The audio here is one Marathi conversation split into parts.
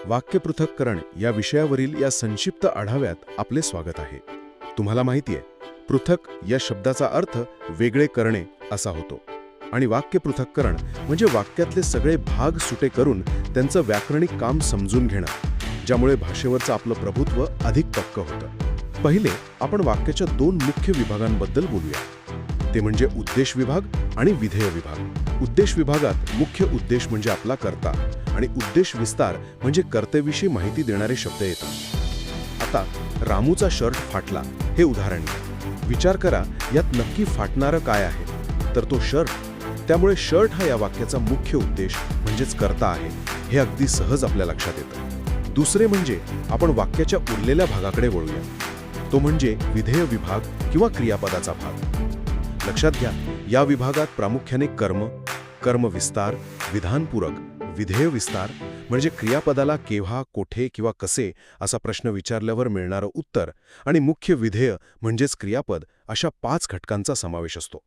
वाक्यपृथक्करण या विषयावरील या संक्षिप्त आढाव्यात आपले स्वागत आहे. तुम्हाला माहिती आहे, पृथक या शब्दाचा अर्थ वेगळे करणे असा होतो आणि वाक्यपृथक्करण म्हणजे वाक्यातले सगळे भाग सुटे करून त्यांचं व्याकरणिक काम समजून घेणं, ज्यामुळे भाषेवरचं आपलं प्रभुत्व अधिक पक्क होतं. पहिले आपण वाक्याच्या दोन मुख्य विभागांबद्दल बोलूया. ते म्हणजे उद्देश विभाग आणि विधेय विभाग. उद्देश विभागात मुख्य उद्देश म्हणजे आपला कर्ता आणि उद्देश विस्तार म्हणजे कर्तेविषयी माहिती देणारे शब्द येतात. आता रामूचा शर्ट फाटला हे उदाहरण घ्या. विचार करा, यात नक्की फाटणारं काय आहे? तर तो शर्ट. त्यामुळे शर्ट हा या वाक्याचा मुख्य उद्देश म्हणजेच कर्ता आहे, हे अगदी सहज आपल्या लक्षात येतं. दुसरे म्हणजे आपण वाक्याच्या उरलेल्या भागाकडे वळूया. तो म्हणजे विधेय विभाग किंवा क्रियापदाचा भाग. लक्षात घ्या, या विभागात प्रामुख्याने कर्म, कर्मविस्तार, विधानपूरक, विधेय विस्तार म्हणजे क्रियापदाला केव्हा, कोठे किंवा कसे असा प्रश्न विचारल्यावर मिळणारं उत्तर आणि मुख्य विधेय म्हणजेच क्रियापद अशा 5 घटकांचा समावेश असतो.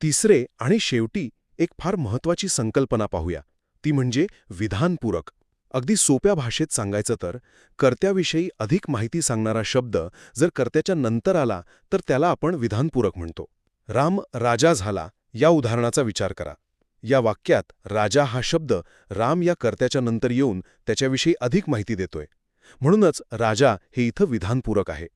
तिसरे आणि शेवटी एक फार महत्त्वाची संकल्पना पाहूया, ती म्हणजे विधानपूरक. अगदी सोप्या भाषेत सांगायचं तर कर्त्याविषयी अधिक माहिती सांगणारा शब्द जर कर्त्याच्या नंतर आला तर त्याला आपण विधानपूरक म्हणतो. राम राजा झाला या उदाहरणाचा विचार करा. या वाक्यात राजा हा शब्द राम या कर्त्याच्या नंतर येऊन त्याच्याविषयी अधिक माहिती देतोय. म्हणूनच राजा हे इथं विधानपूरक आहे.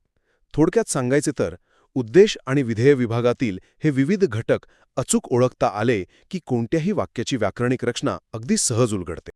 थोडक्यात सांगायचे तर उद्देश आणि विधेय विभागातील हे विविध घटक अचूक ओळखता आले की कोणत्याही वाक्याची व्याकरणिक रचना अगदी सहज उलगडते.